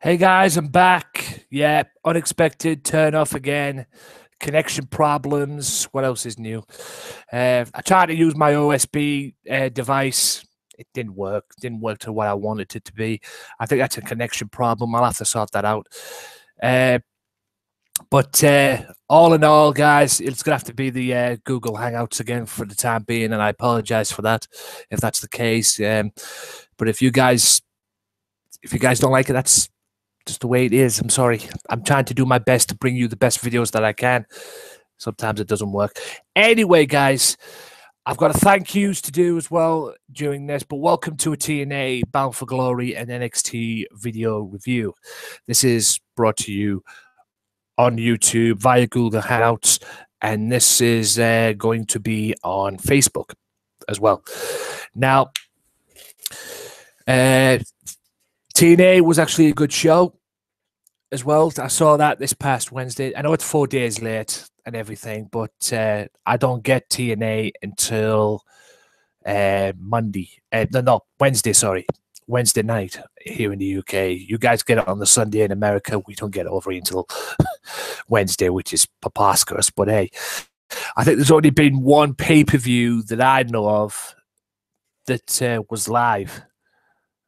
Hey guys, I'm back. Yeah, unexpected turn off again. Connection problems. What else is new? I tried to use my OSB device. It didn't work. Didn't work to what I wanted it to be. I think that's a connection problem. I'll have to sort that out. But all in all, guys, it's gonna have to be the Google Hangouts again for the time being, and I apologize for that if that's the case. But if you guys don't like it, that's just the way it is. I'm sorry. I'm trying to do my best to bring you the best videos that I can. Sometimes it doesn't work. Anyway, guys, I've got a thank yous to do as well during this, but welcome to a TNA Bound for Glory and NXT video review. This is brought to you on YouTube via Google Hangouts, and this is going to be on Facebook as well. Now, TNA was actually a good show as well. I saw that this past Wednesday. I know it's 4 days late and everything, but I don't get TNA until Wednesday, sorry. Wednesday night here in the UK. You guys get it on the Sunday in America. We don't get it over until Wednesday, which is preposterous. But hey, I think there's only been one pay-per-view that I know of that was live.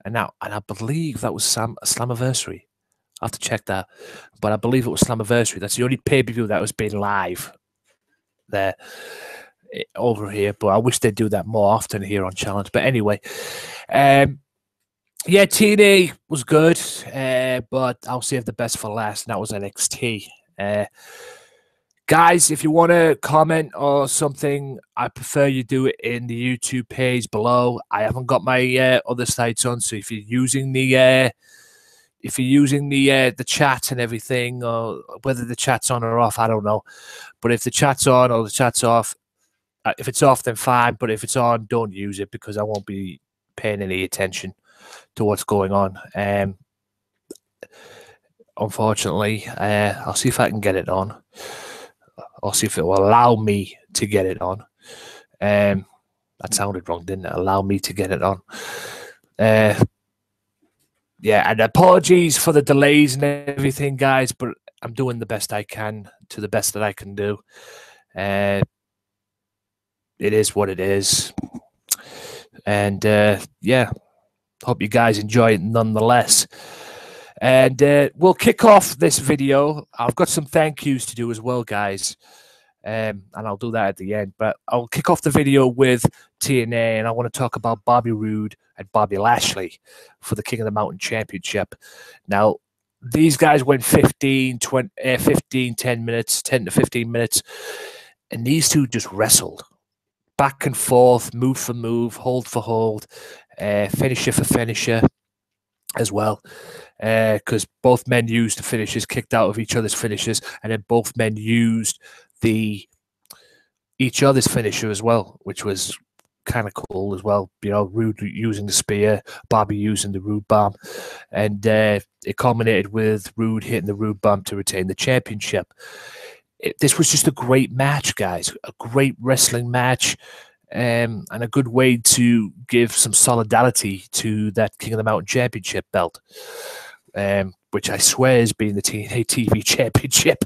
And I believe that was Slammiversary. I have to check that. But I believe it was Slammiversary. That's the only pay-per-view that was being live there over here. But I wish they'd do that more often here on Challenge. But anyway, yeah, TNA was good, but I'll save the best for last, and that was NXT. Guys, if you want to comment or something, I prefer you do it in the YouTube page below. I haven't got my other sites on, so if you're using the chat and everything, or whether the chat's on or off, I don't know. But if the chat's on or the chat's off, if it's off, then fine. But if it's on, don't use it because I won't be paying any attention to what's going on. Unfortunately, I'll see if I can get it on. I'll see if it will allow me to get it on. That sounded wrong, didn't it? Allow me to get it on. Yeah, and apologies for the delays and everything, guys, but I'm doing the best I can to the best that I can do. It is what it is. And yeah, hope you guys enjoy it nonetheless. And we'll kick off this video. I've got some thank yous to do as well, guys. And I'll do that at the end. But I'll kick off the video with TNA, and I want to talk about Bobby Roode and Bobby Lashley for the King of the Mountain Championship. Now, these guys went 10 minutes, 10 to 15 minutes, and these two just wrestled back and forth, move for move, hold for hold, finisher for finisher as well. Because both men used the finishes, kicked out of each other's finishes, and then both men used each other's finisher as well, which was kind of cool as well. You know, Roode using the spear, Bobby using the Roode bomb, and it culminated with Roode hitting the Roode bomb to retain the championship. This was just a great match, guys. A great wrestling match. And a good way to give some solidarity to that King of the Mountain Championship belt, which I swear has been the TNA TV Championship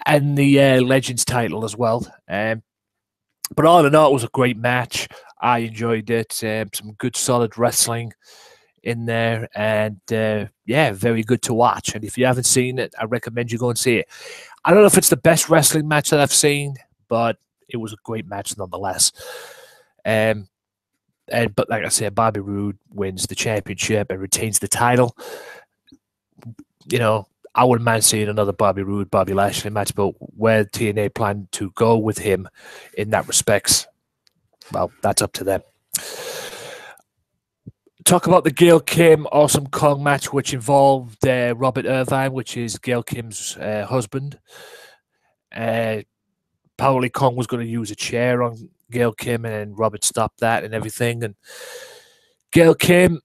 and the Legends title as well. But all in all, it was a great match. I enjoyed it. Some good solid wrestling in there, and yeah, very good to watch. And if you haven't seen it, I recommend you go and see it. I don't know if it's the best wrestling match that I've seen, but it was a great match nonetheless. But like I said, Bobby Roode wins the championship and retains the title. You know, I wouldn't mind seeing another Bobby Roode, Bobby Lashley match, but where TNA plan to go with him in that respects, well, that's up to them. Talk about the Gail Kim Awesome Kong match, which involved Robert Irvine, which is Gail Kim's husband. Apparently Kong was going to use a chair on Gail Kim, and then Robert stopped that and everything. And Gail Kim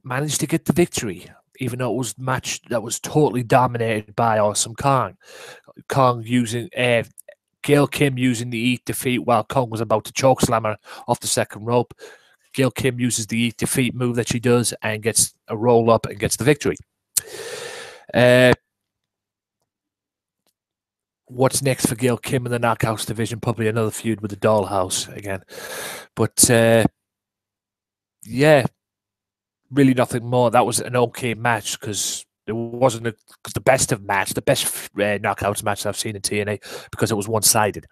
managed to get the victory, even though it was a match that was totally dominated by Awesome Kong. Kong using Gail Kim using the Eat Defeat while Kong was about to chokeslam her off the second rope. Gail Kim uses the Eat Defeat move that she does and gets a roll up and gets the victory. What's next for Gail Kim in the Knockouts division? Probably another feud with the Dollhouse again. But yeah, really nothing more. That was an okay match because it wasn't the best of match, the best Knockouts match I've seen in TNA because it was one-sided.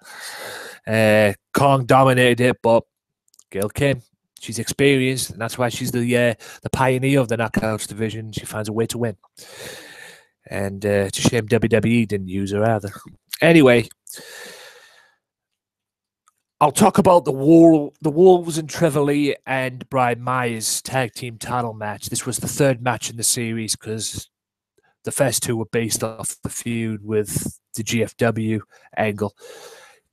Kong dominated it, but Gail Kim, she's experienced, and that's why she's the pioneer of the Knockouts division. She finds a way to win. And it's a shame WWE didn't use her either. Anyway, I'll talk about the Wolves and Trevor Lee and Brian Myers tag team title match. This was the third match in the series because the first two were based off the feud with the GFW angle.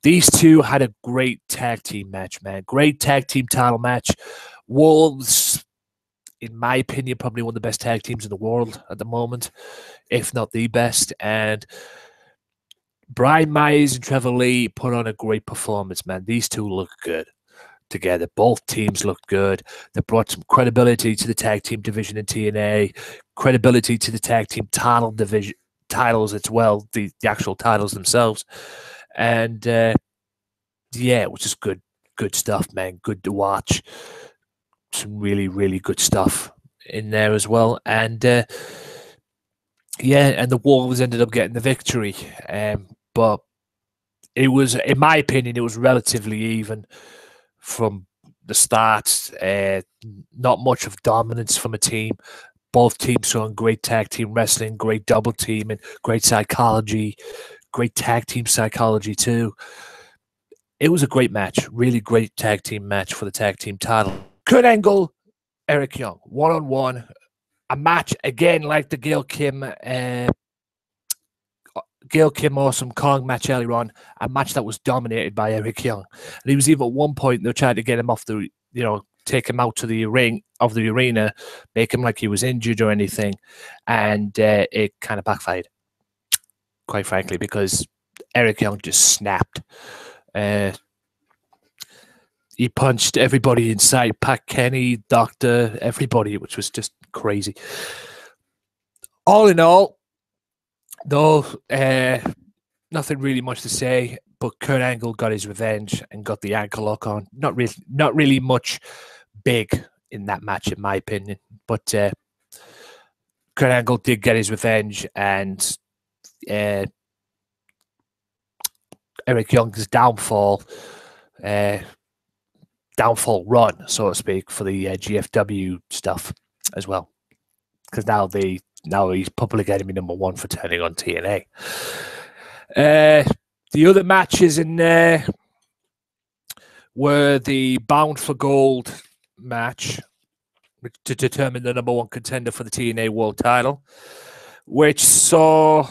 These two had a great tag team match, man. Great tag team title match. Wolves, in my opinion, probably one of the best tag teams in the world at the moment, if not the best. And Brian Myers and Trevor Lee put on a great performance, man. These two look good together. Both teams looked good. They brought some credibility to the tag team division in TNA, credibility to the tag team title division titles as well, the actual titles themselves. And yeah, it was just good stuff, man. Good to watch. Some really, really good stuff in there as well. And yeah, and the Wolves ended up getting the victory. But it was, in my opinion, it was relatively even from the start. Not much of dominance from a team. Both teams showing great tag team wrestling, great double team, and great psychology, great tag team psychology too. It was a great match, really great tag team match for the tag team title. Kurt Angle, Eric Young, one-on-one. A match, again, like the Gail Kim Awesome Kong match earlier on, a match that was dominated by Eric Young. And he was even at one point, they were trying to get him off the, take him out to the ring of the arena, make him like he was injured or anything. And it kind of backfired, quite frankly, because Eric Young just snapped. He punched everybody inside, Pat Kenny, Doctor, everybody, which was just crazy. All in all, though, nothing really much to say, but Kurt Angle got his revenge and got the ankle lock on. Not really much big in that match, in my opinion, but Kurt Angle did get his revenge, and Eric Young's downfall run, so to speak, for the GFW stuff as well, because now he's probably getting me #1 for turning on TNA. The other matches in there were the Bound for Gold match to determine the #1 contender for the TNA World Title, which saw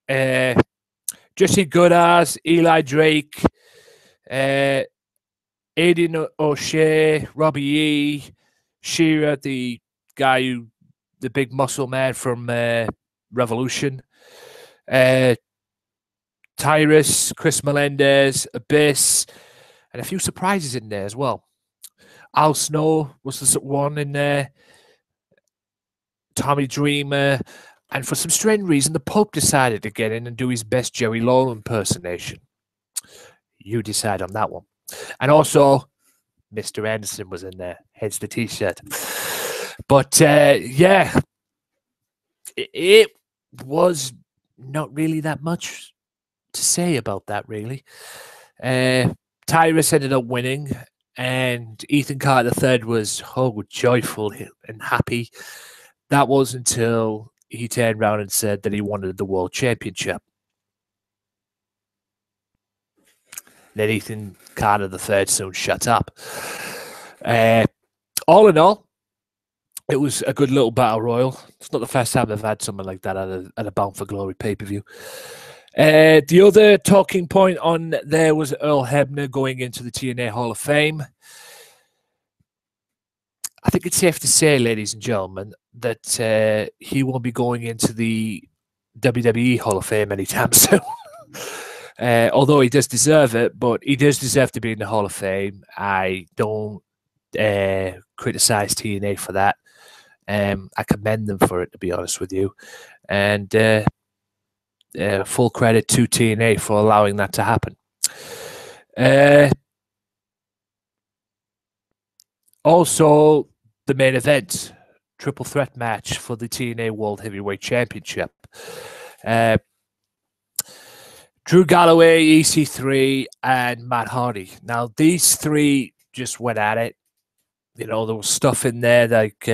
Jessie, Godderz, Eli Drake, Aiden O'Shea, Robbie E, Shearer, the guy who, the big muscle man from Revolution, Tigre, Chris Melendez, Abyss, and a few surprises in there as well. Al Snow was the one in there, Tommy Dreamer, and for some strange reason, the Pope decided to get in and do his best Jerry Lawler impersonation. You decide on that one. And also, Mr. Anderson was in there, hence the T-shirt. But yeah, it was not really that much to say about that, really. Tyrus ended up winning, and Ethan Carter III was joyful and happy. That was until he turned around and said that he wanted the World Championship. Then Ethan Carter III soon shut up. All in all, it was a good little battle royal. It's not the first time they've had something like that at a Bound for Glory pay-per-view. The other talking point on there was Earl Hebner going into the TNA Hall of Fame. I think it's safe to say, ladies and gentlemen, that he won't be going into the WWE Hall of Fame anytime soon. Although he does deserve it, but he does deserve to be in the Hall of Fame. I don't criticize TNA for that. I commend them for it, to be honest with you. And full credit to TNA for allowing that to happen. Also, the main event, triple threat match for the TNA World Heavyweight Championship. Drew Galloway, EC3, and Matt Hardy. Now, these three just went at it. You know, there was stuff in there like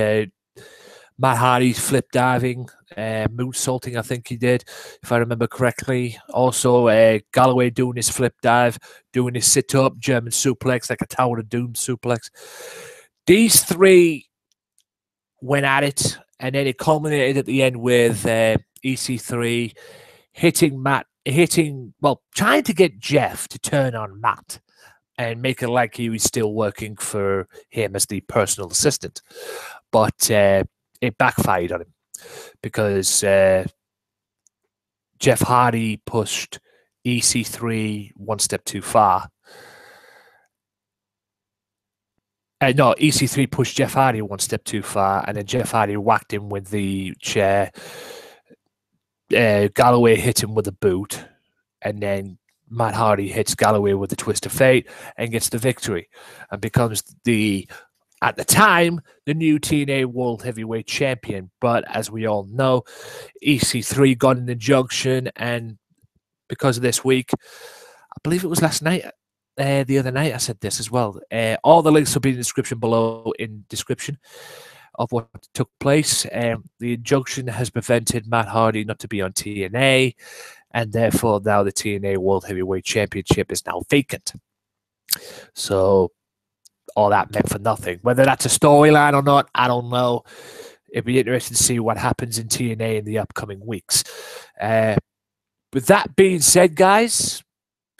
Matt Hardy's flip diving, moonsaulting, I think he did, if I remember correctly. Also, Galloway doing his flip dive, doing his sit-up, German suplex, like a Tower of Doom suplex. These three went at it, and then it culminated at the end with EC3 trying to get Jeff to turn on Matt and make it like he was still working for him as the personal assistant. But it backfired on him because Jeff Hardy pushed EC3 one step too far. No, EC3 pushed Jeff Hardy one step too far, and then Jeff Hardy whacked him with the chair. Galloway hit him with a boot, and then Matt Hardy hits Galloway with the twist of fate and gets the victory and becomes at the time, the new TNA World Heavyweight Champion. But as we all know, EC3 got an injunction, and because of this week, I believe it was last night, the other night I said this as well. All the links will be in the description below in description of what took place. The injunction has prevented Matt Hardy not to be on TNA, and therefore now the TNA World Heavyweight Championship is now vacant. So all that meant for nothing. Whether that's a storyline or not, I don't know. It'd be interesting to see what happens in TNA in the upcoming weeks. With that being said, guys,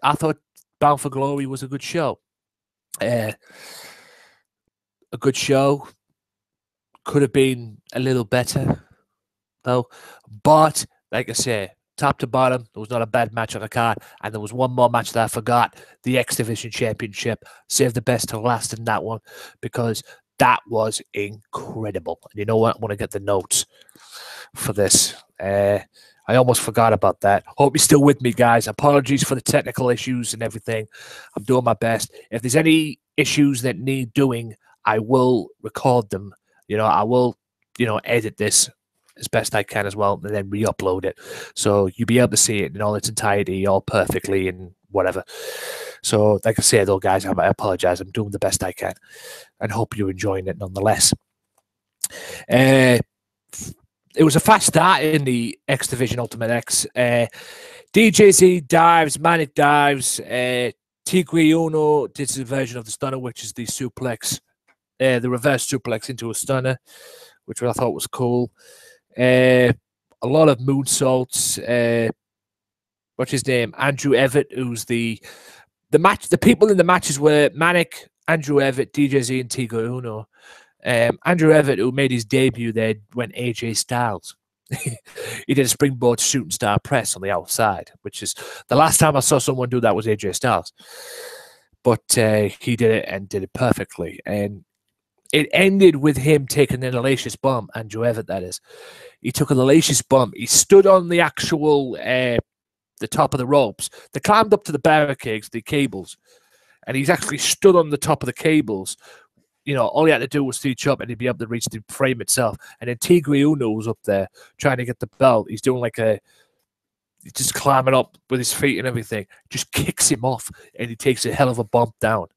I thought Bound for Glory was a good show. A good show. Could have been a little better, though. But, like I say, top to bottom, there was not a bad match on the card. And there was one more match that I forgot, the X Division Championship. Saved the best to last in that one because that was incredible. And you know what? I want to get the notes for this. I almost forgot about that. Hope you're still with me, guys. Apologies for the technical issues and everything. I'm doing my best. If there's any issues that need doing, I will record them. You know, I will, edit this as best I can as well and then re-upload it. So you'll be able to see it in all its entirety, all perfectly and whatever. So, like I said, though, guys, I apologize. I'm doing the best I can and hope you're enjoying it nonetheless. It was a fast start in the X Division Ultimate X. DJZ dives, Manik dives, Tigre Uno did his version of the stunner, which is the suplex, the reverse suplex into a stunner, which I thought was cool. A lot of moonsaults. What's his name? Andrew Everett, who's the people in the matches were Manik, Andrew Everett, DJZ, and Tigre Uno. Andrew Everett, who made his debut there, went AJ Styles. He did a springboard shooting star press on the outside, which is the last time I saw someone do that was AJ Styles. But he did it and did it perfectly. And it ended with him taking an hellacious bump, Andrew Everett, that is. He took an hellacious bump. He stood on the actual, the top of the ropes. They climbed up to the barricades, the cables, and he's actually stood on the top of the cables. You know, all he had to do was reach up and he'd be able to reach the frame itself. And then Tigre Uno was up there trying to get the belt. He's doing he's just climbing up with his feet and everything. Just kicks him off and he takes a hell of a bump down.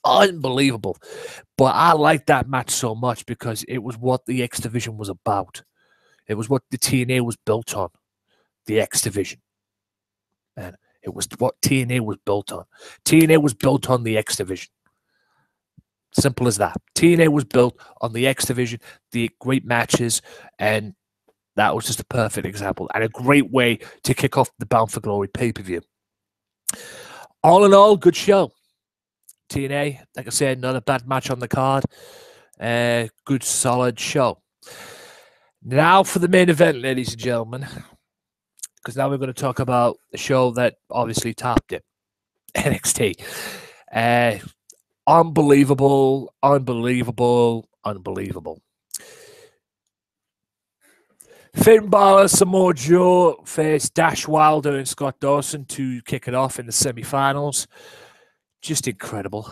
Unbelievable. But I liked that match so much because it was what the X Division was about. It was what the TNA was built on. The X Division. And it was what TNA was built on. TNA was built on the X Division. Simple as that. TNA was built on the X Division, the great matches, and that was just a perfect example and a great way to kick off the Bound for Glory pay-per-view. All in all, good show. TNA, like I said, not a bad match on the card. Good, solid show. Now for the main event, ladies and gentlemen, because now we're going to talk about the show that obviously topped it, NXT. Unbelievable, unbelievable, unbelievable. Finn Balor, Samoa Joe faced Dash Wilder and Scott Dawson to kick it off in the semi-finals. Just incredible.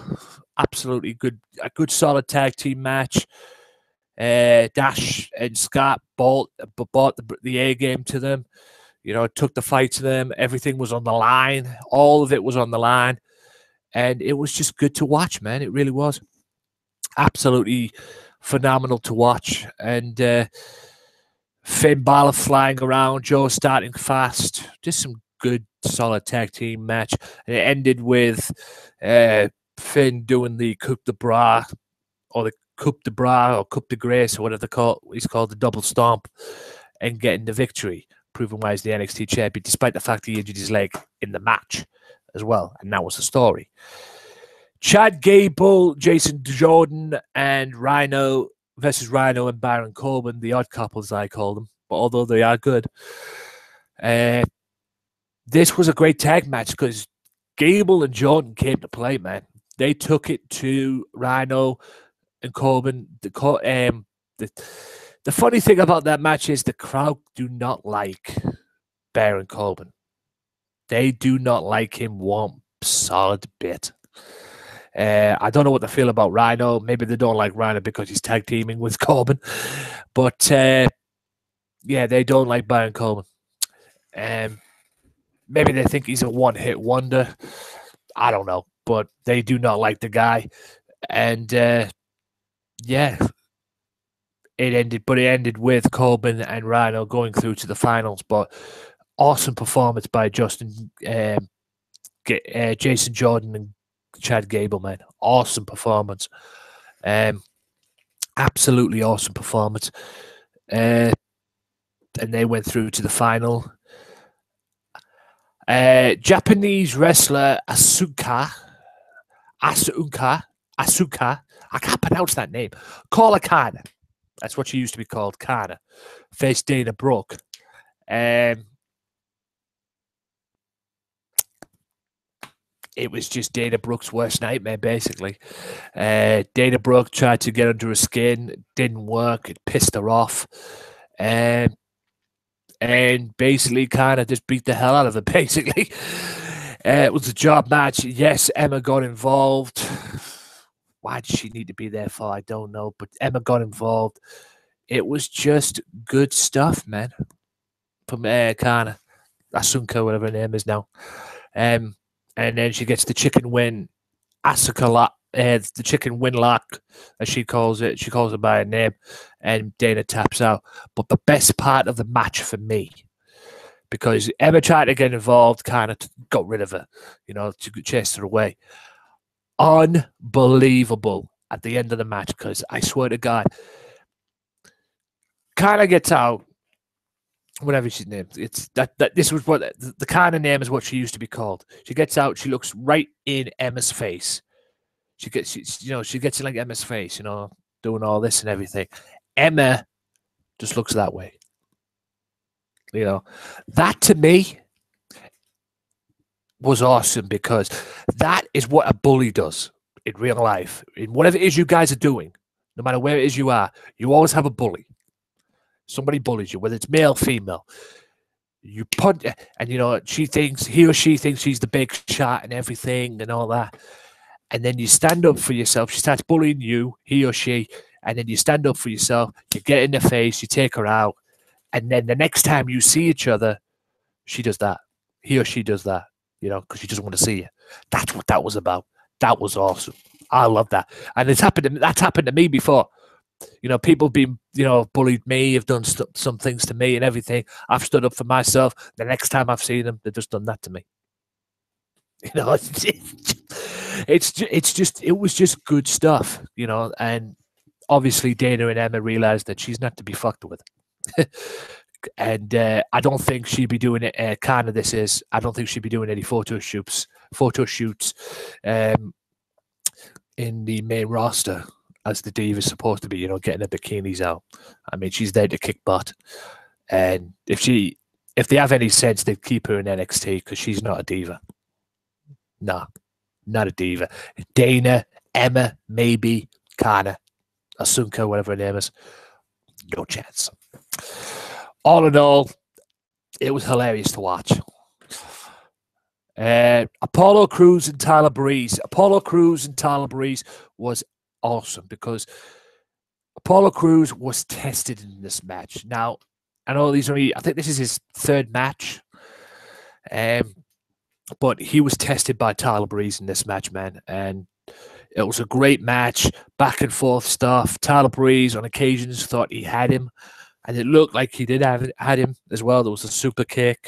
Absolutely good. A good solid tag team match. Dash and Scott bought the A game to them. You know, took the fight to them. Everything was on the line. All of it was on the line. And it was just good to watch, man. It really was. Absolutely phenomenal to watch. And Finn Balor flying around, Joe starting fast. Just some good, solid tag team match. And it ended with Finn doing the coup de bras, or the coup de bras, or coup de grace, or whatever he's called, the double stomp, and getting the victory, proving why he's the NXT champion, despite the fact he injured his leg in the match as well. And that was the story. Chad Gable, Jason Jordan, and Rhino versus Rhino and Baron Corbin, the odd couples I call them, but although they are good. This was a great tag match because Gable and Jordan came to play, man. They took it to Rhino and Corbin. The funny thing about that match is the crowd do not like Baron Corbin. They do not like him one solid bit. I don't know what they feel about Rhino. Maybe they don't like Rhino because he's tag teaming with Corbin. But, yeah, they don't like Baron Corbin. Maybe they think he's a one-hit wonder. I don't know. But they do not like the guy. And, yeah, it ended with Corbin and Rhino going through to the finals. But awesome performance by Jason Jordan and Chad Gable, man. Awesome performance. Absolutely awesome performance. And they went through to the final. Japanese wrestler Asuka. I can't pronounce that name. Call Kana. That's what she used to be called, Kana. Faced Dana Brooke. It was just Dana Brooke's worst nightmare, basically. Dana Brooke tried to get under her skin. Didn't work. It pissed her off. And basically kind of just beat the hell out of her, basically. It was a job match. Yes, Emma got involved. Why did she need to be there for? I don't know. But Emma got involved. It was just good stuff, man. From Kana. Asunka, whatever her name is now. And then she gets the chicken win, Asuka lock, the chicken win lock, as she calls it. She calls it by a name, and Dana taps out. But the best part of the match for me, because Emma tried to get involved, kind of got rid of her, you know, to chase her away. Unbelievable at the end of the match, because I swear to God, kind of gets out. Whatever she's named, it's that this was what the kind of name is what she used to be called. She gets out, she looks right in Emma's face. She gets in like Emma's face, you know, doing all this and everything. Emma just looks that way. You know, that to me was awesome because that is what a bully does in real life. In whatever it is you guys are doing, no matter where it is you are, you always have a bully. Somebody bullies you, whether it's male, female. You punch, and you know he or she thinks she's the big shot and everything and all that. And then you stand up for yourself. She starts bullying you, he or she, and then you stand up for yourself. You get in the face, you take her out, and then the next time you see each other, she does that. He or she does that. You know, because she doesn't want to see you. That's what that was about. That was awesome. I love that, and that's happened to me before. You know, people being, you know, bullied me, have done some things to me and everything. I've stood up for myself. The next time I've seen them, they've just done that to me. You know, it was just good stuff, you know. And obviously Dana and Emma realized that she's not to be fucked with. And I don't think she'd be doing it. I don't think she'd be doing any photo shoots in the main roster, as the diva is supposed to be, you know, getting her bikinis out. I mean, she's there to kick butt. And if they have any sense, they'd keep her in NXT because she's not a diva. No, not a diva. Dana, Emma, maybe, Kana, Asuka, whatever her name is. No chance. all in all, it was hilarious to watch. Apollo Crews and Tyler Breeze. Apollo Crews and Tyler Breeze was awesome because Apollo Crews was tested in this match. Now, I know I think this is his third match. But he was tested by Tyler Breeze in this match, man. And it was a great match, back and forth stuff. Tyler Breeze on occasions thought he had him, and it looked like he did had him as well. There was a super kick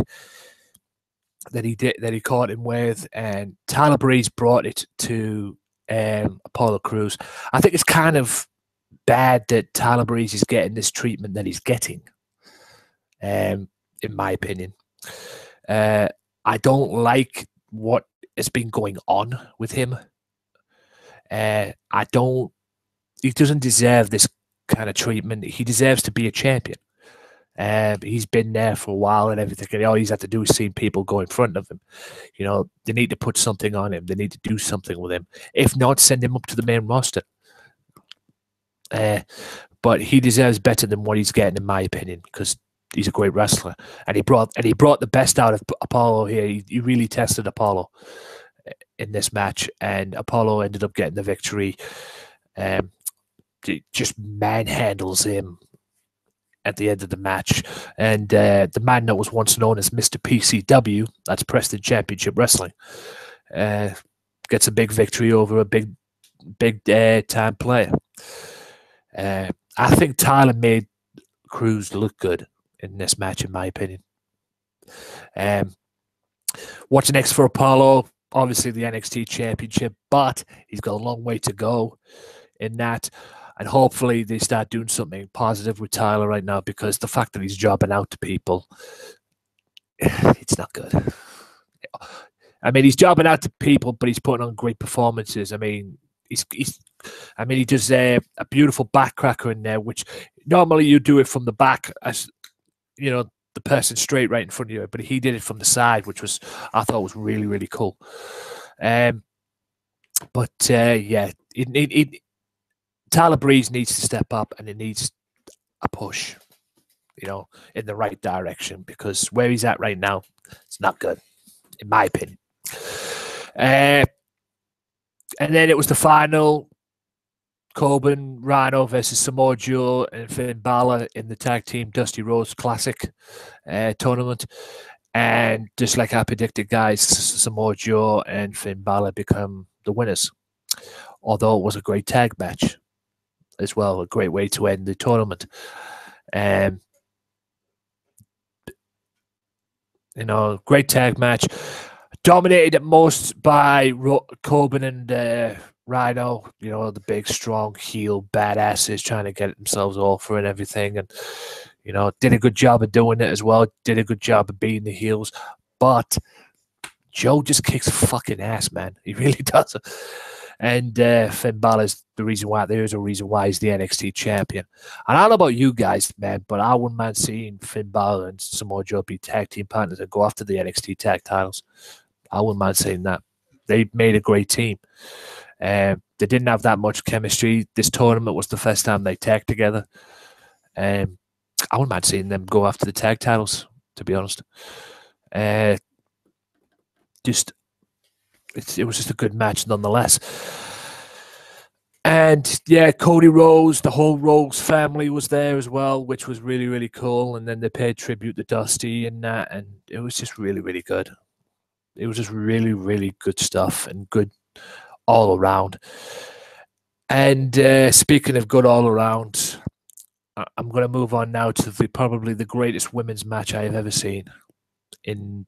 that he caught him with, and Tyler Breeze brought it to Apollo Crews. I think it's kind of bad that Tyler Breeze is getting this treatment that he's getting, in my opinion. I don't like what has been going on with him. He doesn't deserve this kind of treatment. He deserves to be a champion. He's been there for a while and everything, and all he's had to do is see people go in front of him. You know, they need to put something on him. They need to do something with him. If not, send him up to the main roster. But he deserves better than what he's getting, in my opinion, because he's a great wrestler, and he brought the best out of Apollo here. He really tested Apollo in this match, and Apollo ended up getting the victory. Just manhandles him at the end of the match, and the man that was once known as Mr. PCW, that's Preston Championship Wrestling, gets a big victory over a big time player. I think Tyler made Crews look good in this match, in my opinion. What's next for Apollo? Obviously the NXT Championship, but he's got a long way to go in that. And hopefully they start doing something positive with Tyler right now, because the fact that he's jobbing out to people, it's not good. I mean, he's jobbing out to people, but he's putting on great performances. I mean, he does a beautiful backcracker in there, which normally you do it from the back, as you know, the person straight right in front of you, but he did it from the side, which I thought was really, really cool. Yeah, Tyler Breeze needs to step up, and it needs a push, you know, in the right direction, because where he's at right now, it's not good, in my opinion. And then it was the final, Corbin, Rhino versus Samoa Joe and Finn Balor in the Tag Team Dusty Rhodes Classic tournament. And just like I predicted, guys, Samoa Joe and Finn Balor become the winners. Although it was a great tag match as well, a great way to end the tournament. You know, great tag match. Dominated at most by Corbin and Rhino, you know, the big, strong heel badasses trying to get themselves over and everything. And, you know, did a good job of doing it as well. Did a good job of beating the heels. But Joe just kicks fucking ass, man. He really does. And Finn Balor's the reason why. There's a reason why he's the NXT champion. And I don't know about you guys, man, but I wouldn't mind seeing Finn Balor and Samoa Joe be tag team partners and go after the NXT tag titles. I wouldn't mind saying that. They made a great team. They didn't have that much chemistry. This tournament was the first time they tagged together. I wouldn't mind seeing them go after the tag titles, to be honest. It was just a good match nonetheless. And yeah, Cody Rhodes, the whole Rhodes family was there as well, which was really, really cool. And then they paid tribute to Dusty and that, and it was just really, really good. It was just really, really good stuff and good all around. And speaking of good all around, I'm going to move on now to probably the greatest women's match I have ever seen in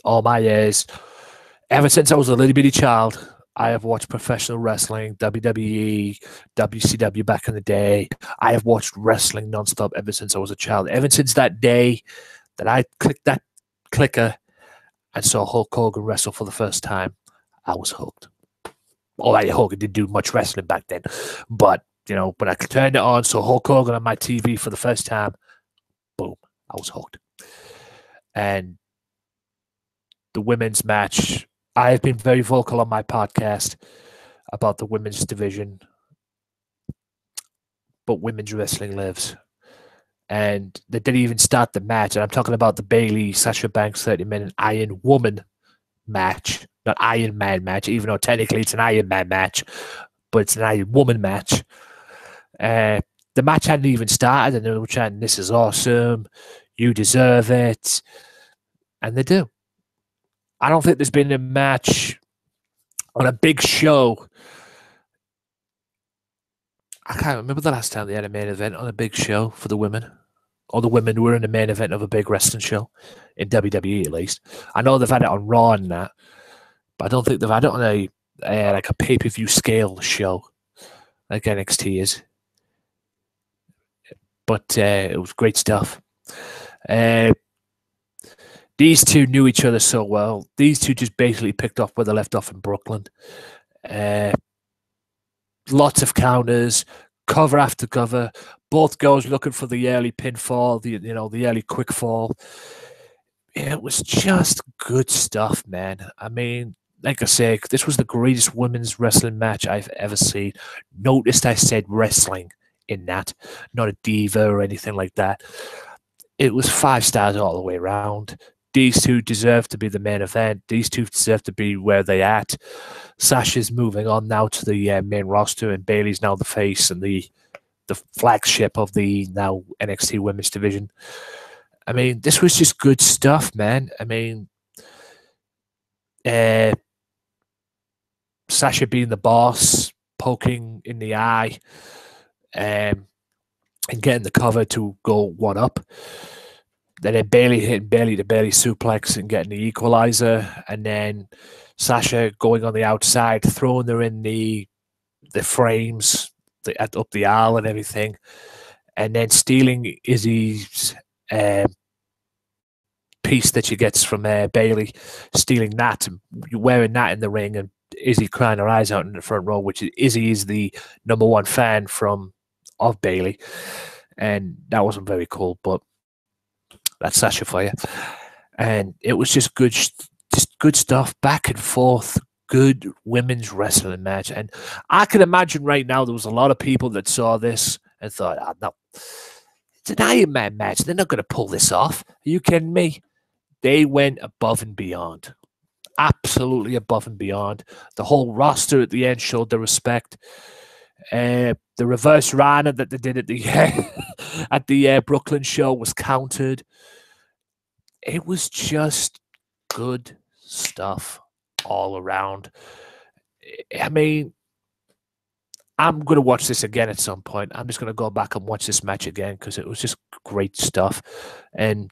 all my years. Ever since I was a little bitty child, I have watched professional wrestling, WWE, WCW back in the day. I have watched wrestling nonstop ever since I was a child. Ever since that day that I clicked that clicker and saw Hulk Hogan wrestle for the first time, I was hooked. Although Hogan didn't do much wrestling back then. But, you know, when I turned it on, saw Hulk Hogan on my TV for the first time, boom, I was hooked. And the women's match, I have been very vocal on my podcast about the women's division, but women's wrestling lives. And they didn't even start the match. And I'm talking about the Bayley Sasha Banks 30-minute Iron Woman match, not Iron Man match, even though technically it's an Iron Man match, but it's an Iron Woman match. The match hadn't even started, and they were chanting, "This is awesome. You deserve it." And they do. I don't think there's been a match on a big show. I can't remember the last time they had a main event on a big show for the women. Or the women were in the main event of a big wrestling show, in WWE at least. I know they've had it on Raw and that, but I don't think they've had it on a like a pay-per-view scale show like NXT is. But it was great stuff. These two knew each other so well. These two just basically picked up where they left off in Brooklyn. Lots of counters, cover after cover. Both girls looking for the early pinfall, the early quick fall. It was just good stuff, man. I mean, like I say, this was the greatest women's wrestling match I've ever seen. Noticed I said wrestling in that, not a diva or anything like that. It was 5 stars all the way around. These two deserve to be the main event. These two deserve to be where they at. Sasha's moving on now to the main roster, and Bayley's now the face and the flagship of the now NXT Women's Division. I mean, this was just good stuff, man. I mean, Sasha being the boss, poking in the eye, and getting the cover to go 1-up. Then Bayley hitting Bayley to Bayley suplex and getting the equalizer, and then Sasha going on the outside, throwing her in the frames up the aisle and everything, and then stealing Izzy's piece that she gets from Bayley, stealing that, and wearing that in the ring, and Izzy crying her eyes out in the front row, which Izzy is the #1 fan of Bayley, and that wasn't very cool, but that's Sasha for you. And it was just good stuff, back and forth, good women's wrestling match. And I can imagine right now there was a lot of people that saw this and thought, "Oh, no, it's an Iron Man match. They're not going to pull this off. Are you kidding me?" They went above and beyond. Absolutely above and beyond. The whole roster at the end showed their respect. The reverse Rana that they did at the at the Brooklyn show was countered. It was just good stuff all around. I mean, I'm going to watch this again at some point. I'm just going to go back and watch this match again because it was just great stuff. And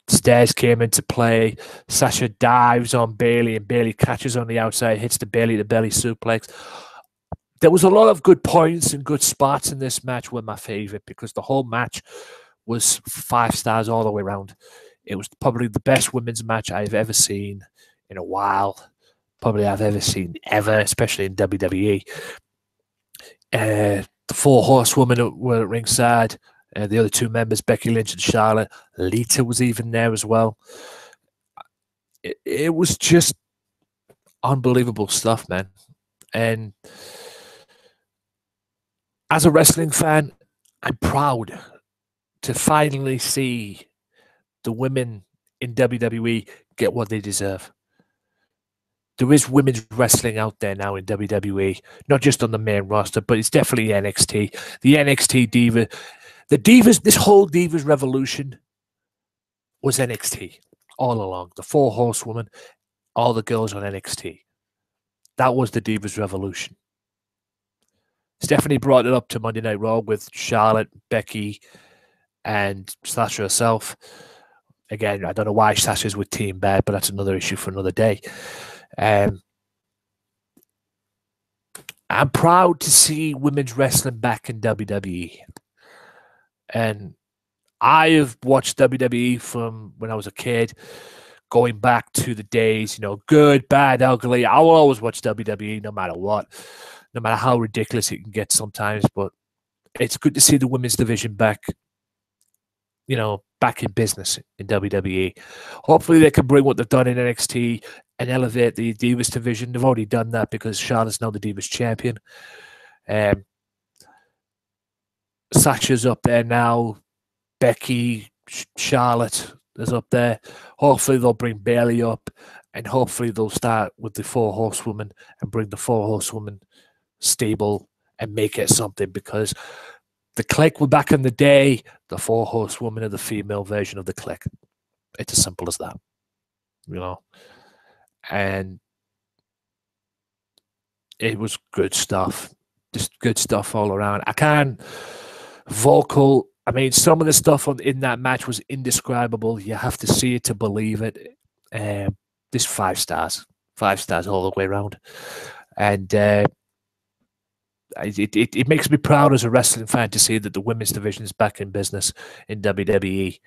stairs came into play. Sasha dives on Bayley, and Bayley catches on the outside, hits the belly suplex. There was a lot of good points and good spots in this match. Were my favorite because the whole match was 5 stars all the way around. It was probably the best women's match I've ever seen in a while. Probably I've ever seen ever, especially in WWE. The 4 horsewomen were at ringside. The other 2 members, Becky Lynch and Charlotte. Lita was even there as well. It was just unbelievable stuff, man. And as a wrestling fan, I'm proud to finally see the women in WWE get what they deserve. There is women's wrestling out there now in WWE, not just on the main roster, but it's definitely NXT. The NXT Diva, the Divas, this whole Divas revolution was NXT all along. The 4 horsewomen, all the girls on NXT. That was the Divas revolution. Stephanie brought it up to Monday Night Raw with Charlotte, Becky, and Sasha herself. Again, I don't know why Sasha's with Team Bad, but that's another issue for another day. I'm proud to see women's wrestling back in WWE. And I have watched WWE from when I was a kid, going back to the days, good, bad, ugly. I will always watch WWE no matter what, no matter how ridiculous it can get sometimes. But it's good to see the women's division back, back in business in WWE. Hopefully they can bring what they've done in NXT and elevate the Divas division. They've already done that because Charlotte's now the Divas champion. Sasha's up there now. Becky, Charlotte is up there. Hopefully they'll bring Bailey up, and hopefully they'll start with the 4 horsewomen and bring the 4 horsewomen stable and make it something, because the Clique were back in the day. The 4 horsewomen are the female version of the Clique. It's as simple as that, you know. And it was good stuff. Just good stuff all around. I can't vocal. I mean, some of the stuff in that match was indescribable. You have to see it to believe it. Just 5 stars. 5 stars all the way around. And it makes me proud as a wrestling fan to see that the women's division is back in business in WWE,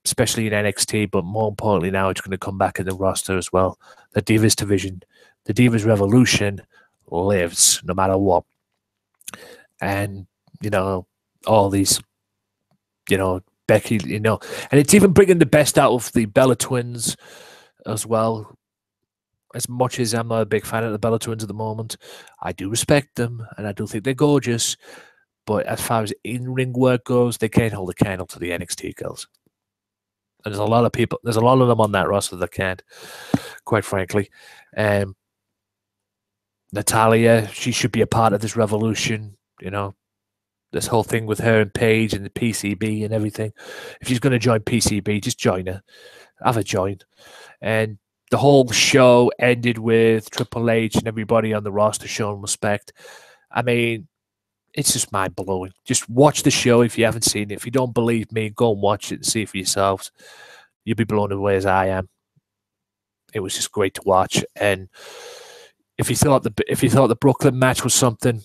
especially in NXT, but more importantly now it's going to come back in the roster as well. The Divas division, the Divas Revolution lives no matter what. And, you know, all these, you know, Becky, you know, and it's even bringing the best out of the Bella Twins as well. As much as I'm not a big fan of the Bella Twins at the moment, I do respect them and I do think they're gorgeous. But as far as in-ring work goes, they can't hold a candle to the NXT girls. And there's a lot of people, there's a lot of them on that roster that can't, quite frankly. Natalia, she should be a part of this revolution, you know. This whole thing with her and Paige and the PCB and everything. If she's going to join PCB, just join her. Have her join. And the whole show ended with Triple H and everybody on the roster showing respect. I mean, it's just mind-blowing. Just watch the show if you haven't seen it. If you don't believe me, go and watch it and see it for yourselves. You'll be blown away as I am. It was just great to watch. And if you thought the Brooklyn match was something,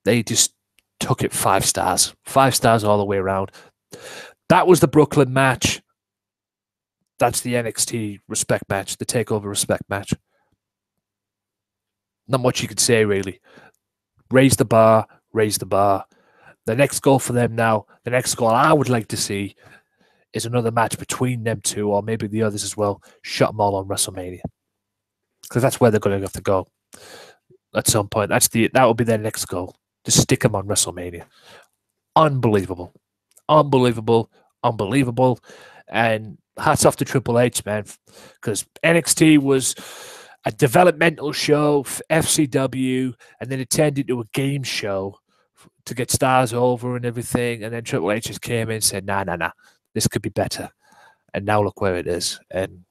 they just took it 5 stars. 5 stars all the way around. That was the Brooklyn match. That's the NXT respect match, the TakeOver respect match. Not much you could say, really. Raise the bar, raise the bar. The next goal for them now, the next goal I would like to see is another match between them two, or maybe the others as well. Shut them all on WrestleMania. Because that's where they're going to have to go at some point. That will be their next goal. Just stick them on WrestleMania. Unbelievable. Unbelievable. Unbelievable. And hats off to Triple H, man, because NXT was a developmental show for FCW, and then it turned into a game show to get stars over and everything. And then Triple H just came in and said, nah, this could be better. And now look where it is. And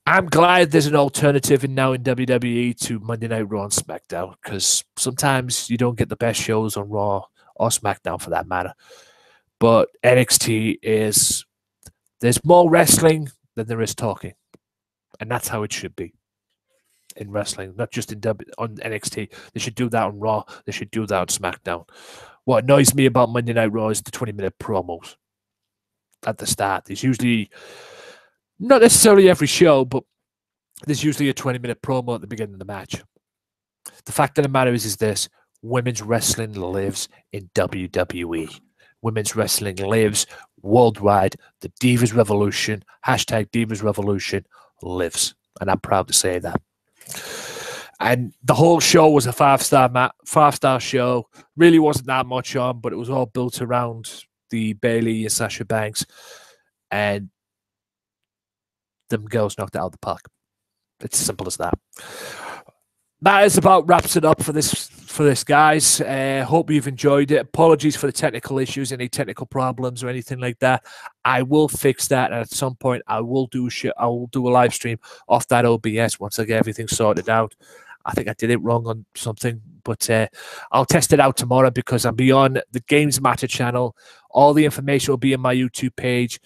I'm glad there's an alternative now in WWE to Monday Night Raw and SmackDown, because sometimes you don't get the best shows on Raw or SmackDown for that matter. But NXT there's more wrestling than there is talking. And that's how it should be in wrestling, not just on NXT. They should do that on Raw. They should do that on SmackDown. What annoys me about Monday Night Raw is the 20-minute promos at the start. There's usually, not necessarily every show, but there's usually a 20-minute promo at the beginning of the match. The fact of the matter is this: women's wrestling lives in WWE. Women's wrestling lives worldwide. The Divas Revolution, hashtag Divas Revolution, lives. And I'm proud to say that. And the whole show was a 5-star show. Really wasn't that much on, but it was all built around the Bailey and Sasha Banks. And them girls knocked it out of the park. It's as simple as that. That is about wraps it up for this, guys. Hope you've enjoyed it. Apologies for the technical issues, any technical problems or anything like that. I will fix that, and at some point I will do a live stream off that OBS once I get everything sorted out. I think I did it wrong on something, but I'll test it out tomorrow, because I'll be on the Games Matter channel. All the information will be in my YouTube page.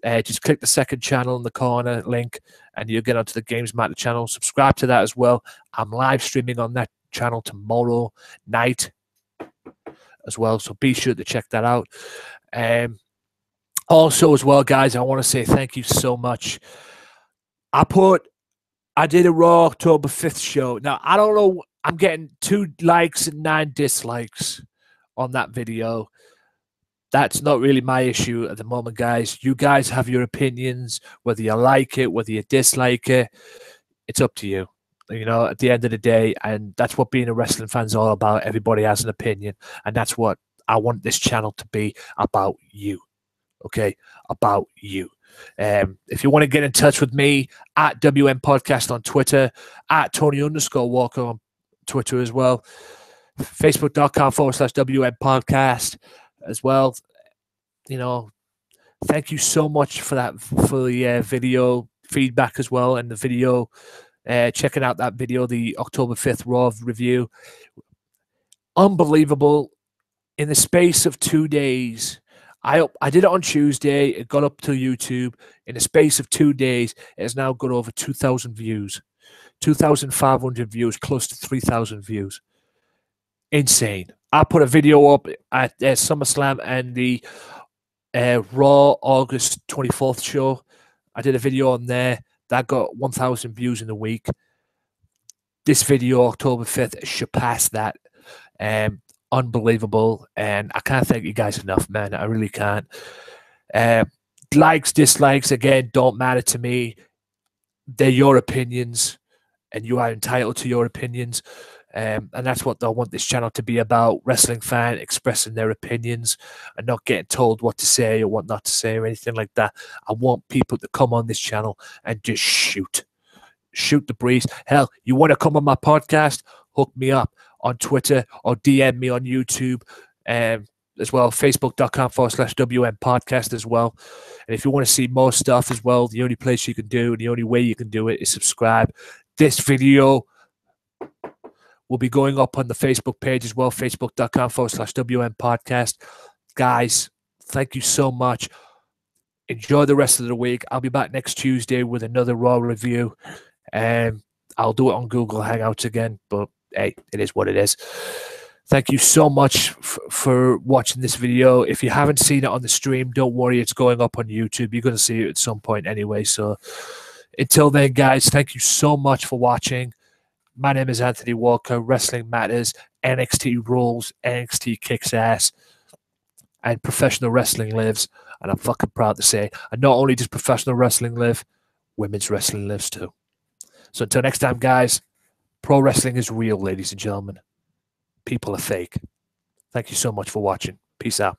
Just click the second channel in the corner link and you'll get onto the Games Matter channel. Subscribe to that as well. I'm live streaming on that channel tomorrow night as well, so be sure to check that out. Also as well, guys, I want to say thank you so much. I did a Raw October 5th show. Now, I don't know, I'm getting 2 likes and 9 dislikes on that video. That's not really my issue at the moment, guys. You guys have your opinions, whether you like it, whether you dislike it. It's up to you, you know, at the end of the day. And that's what being a wrestling fan is all about. Everybody has an opinion. And that's what I want this channel to be about you. Okay, about you. If you want to get in touch with me, at WM Podcast on Twitter, at Tony_Walker on Twitter as well, Facebook.com/WM Podcast as well. You know, thank you so much for that, for the video feedback as well, and the video, checking out that video, the October 5th Raw review. Unbelievable. In the space of 2 days, I did it on Tuesday. It got up to YouTube. In the space of 2 days, it has now got over 2,000 views, 2,500 views, close to 3,000 views. Insane. I put a video up at SummerSlam and the Raw August 24th show. I did a video on there that got 1,000 views in a week. This video, October 5th, should pass that. Unbelievable, and I can't thank you guys enough, man. I really can't. Likes, dislikes, again, don't matter to me. They're your opinions, and you are entitled to your opinions. And that's what I want this channel to be about: wrestling fan expressing their opinions and not getting told what to say or what not to say or anything like that. I want people to come on this channel and just shoot the breeze. Hell, you want to come on my podcast? Hook me up on Twitter or DM me on YouTube as well, Facebook.com/WM Podcast as well. And if you want to see more stuff as well, the only place you can do, the only way you can do it is subscribe. This video will be going up on the Facebook page as well, Facebook.com/WM Podcast. Guys, thank you so much. Enjoy the rest of the week. I'll be back next Tuesday with another Raw review. I'll do it on Google Hangouts again, but hey, it is what it is. Thank you so much for watching this video. If you haven't seen it on the stream, don't worry, it's going up on YouTube. You're going to see it at some point anyway. So until then, guys, thank you so much for watching. My name is Anthony Walker. Wrestling matters. NXT rules. NXT kicks ass. And professional wrestling lives. And I'm fucking proud to say, and not only does professional wrestling live, women's wrestling lives too. So until next time, guys, pro wrestling is real, ladies and gentlemen. People are fake. Thank you so much for watching. Peace out.